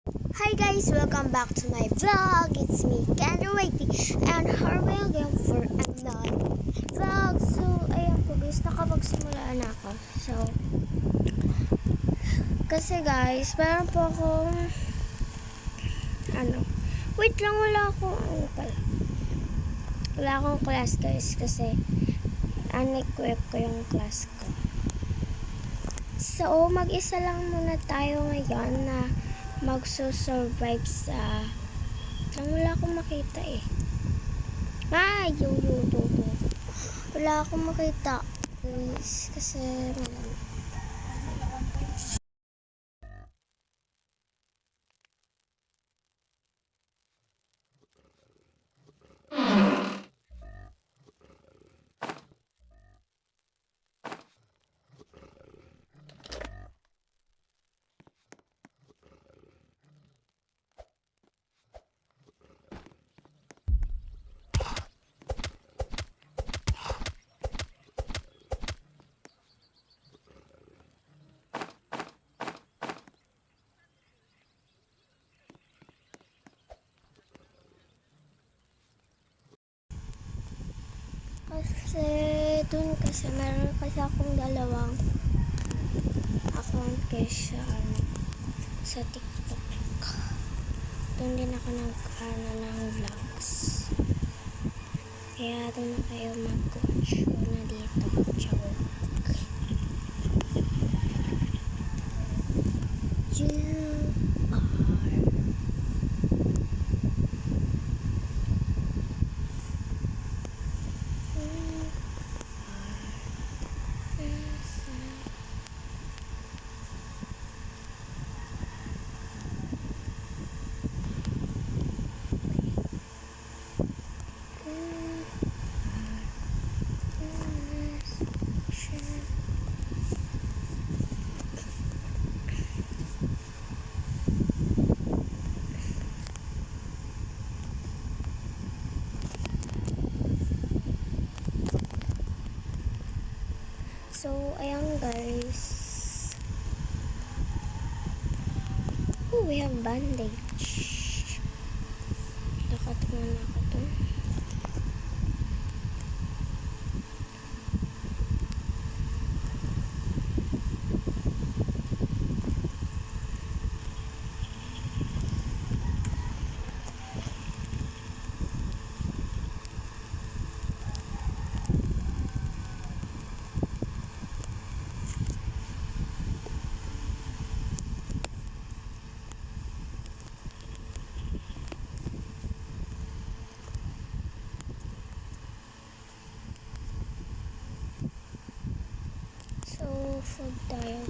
Hi guys, welcome back to my vlog. It's me, Kendra Waity, and here we again for another vlog. So, ayan po guys, nakapagsimula na ako. So, kasi guys, meron po akong wait lang, wala akong class guys, kasi unequip ko yung class ko. So, mag-isa lang muna tayo ngayon na magsusurvive sa wala akong makita wala akong makita guys kasi meron kasi akong dalawang account guys sa TikTok. Doon din ako ng vlogs. Kaya doon na kayo mag-coach na dito. Ciao. So, ayan guys. Oh, we have bandage. Nakatungan ako to. Food tayo.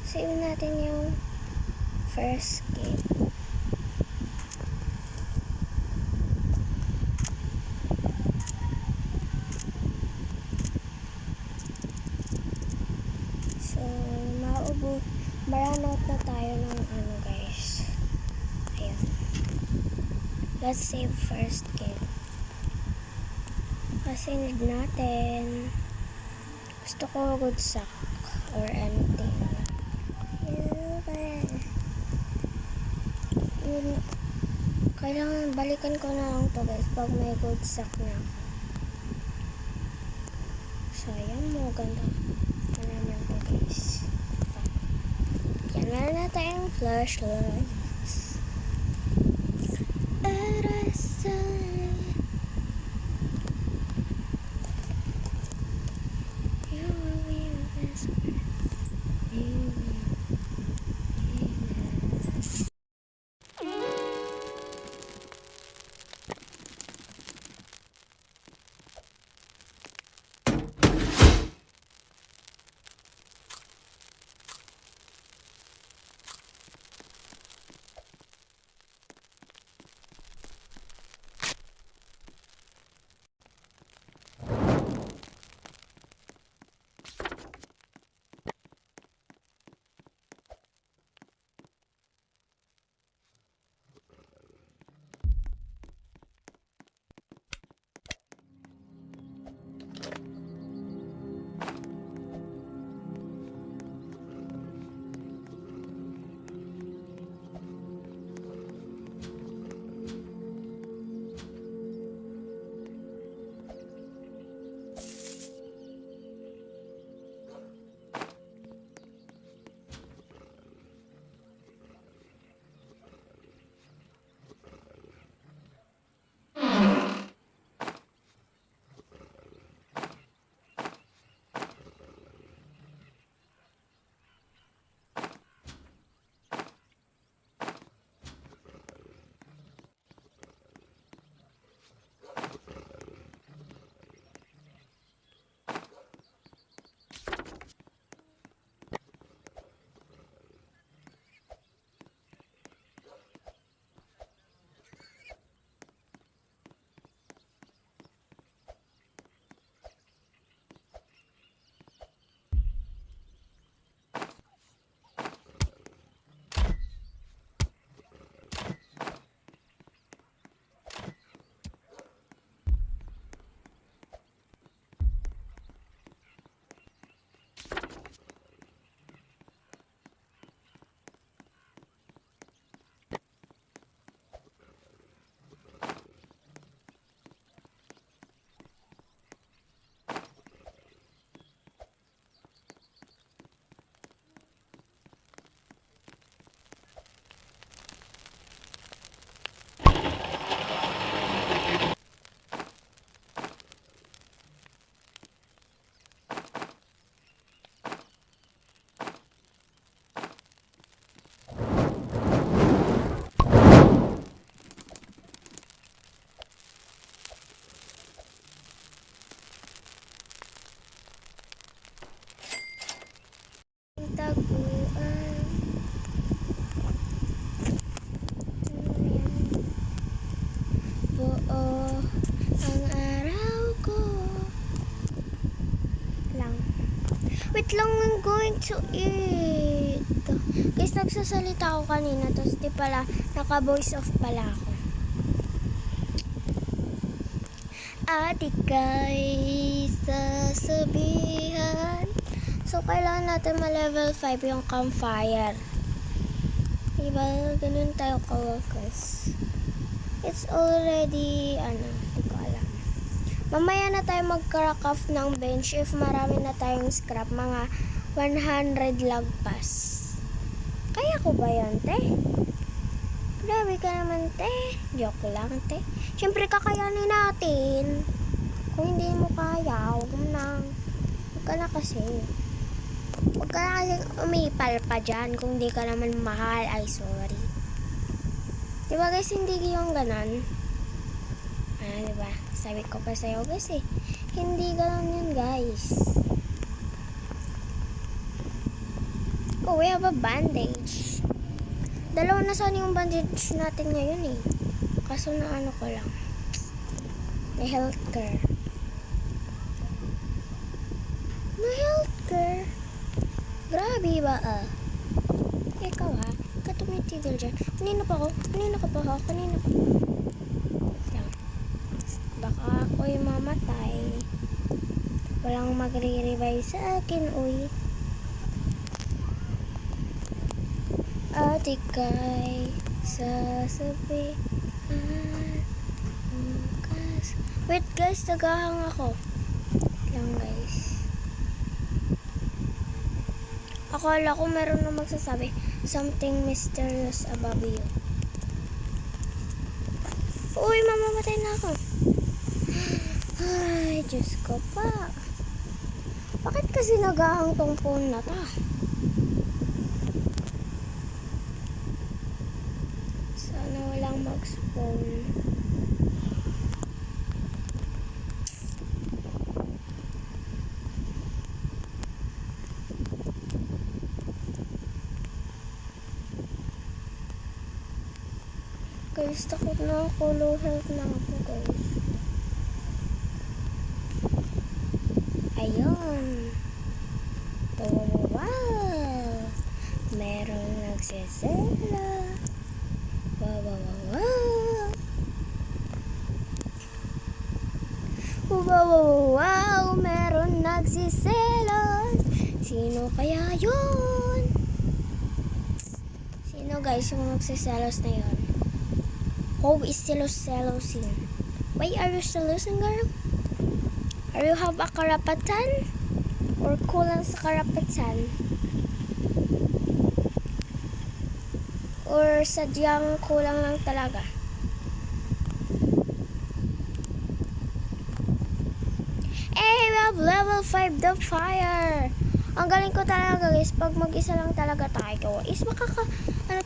Save natin yung first game. So, maran out na tayo ng guys. Ayan. Let's save first game. Kasi need natin. Gusto ko good sack or anything. Kailangan balikan ko na lang to guys pag may good sack na ako. So ayan mo, ganda naman to guys. Yan, meron na tayong flashlights. Wait lang, I'm going to eat. Guys, nagsasalita ako kanina, tapos di pala, naka-voice off pala ako. Ate kay sasabihan. So, kailangan natin ma-level 5 yung campfire. Diba, ganun tayo ka-workers. It's already, di ko alam. Mamaya na tayo mag-crack off ng bench if marami na tayong scrap. Mga 100 lagpas. Kaya ko ba yan, te? Grabe ka naman, te. Joke lang, te. Siyempre, kakayanin natin. Kung hindi mo kaya, huwag mo na. Huwag ka na kasi. Huwag ka na kasing umipal pa dyan kung hindi ka naman mahal. Ay, sorry. Diba guys, hindi yung ganon. Diba? Sabi ko pa sa'yo guys eh. Hindi ganon yun guys. Oh, we have a bandage. Dalawa na sana yung bandage natin ngayon eh. Kaso na ano ko lang. May healthcare. May healthcare. Grabe ba Ikaw ha? Ikaw tumitigil dyan. Kanina ka pa. Yan. Baka ako'y mamatay. Walang magre-revive sa akin, uy. Ate kay sasabihan. Wait guys, nagahang ako. Lang guys. Akala ko meron na magsasabi something mysterious above you. Uy, mamamatay na ako. Ay, Diyos ko pa. Bakit kasi nagahang tong phone na ta? Sana walang mag-spawn. Guys, takot na ako. Low health na ako, guys. Ayun. Wow. Merong nagsisela. Wow. Wow. Meron nagsiselos. Sino kaya yun? Sino guys yung nagsiselos na yun? Who is selos-selosin? Why are you selosin, girl? Are you have a karapatan? Or kulang sa karapatan? Or sadyang kulang lang talaga? Hey, we have level 5 the fire! Ang galing ko talaga guys, pag mag-isa lang talaga tayo, is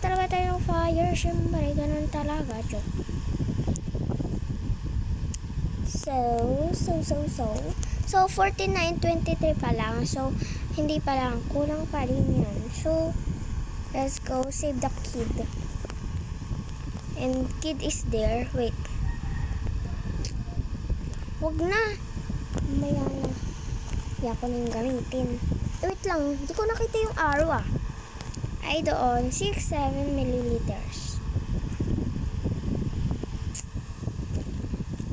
talaga tayo ng fire, syempre, ganun talaga, joke. So, 49-23 pa lang, so, hindi pa lang, kulang pa rin yan. So, let's go, save the kid. And kid is there, wait. Wag na. Maya na. Hindi ako na yung gamitin. Wait lang, hindi ko nakita yung arrow Ay doon, 6-7 milliliters.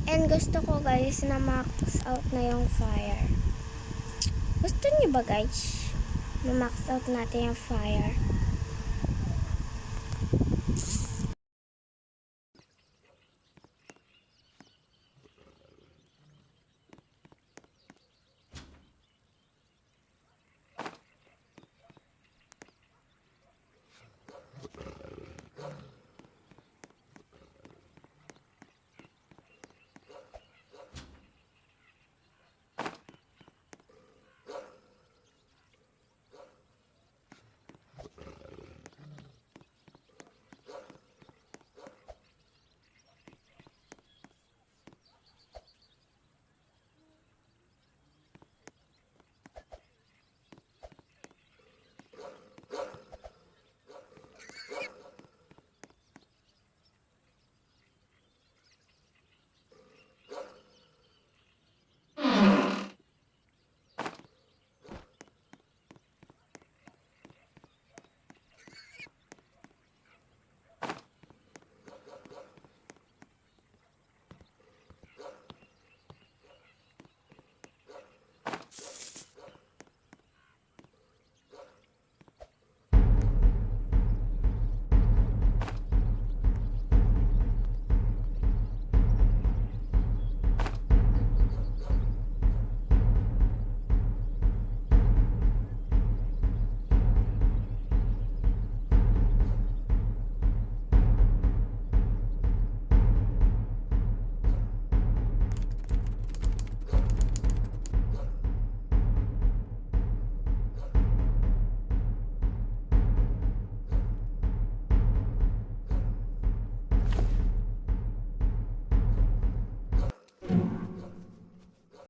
And gusto ko guys na max out na yung fire. Gusto niyo ba guys? Na max out natin yung fire.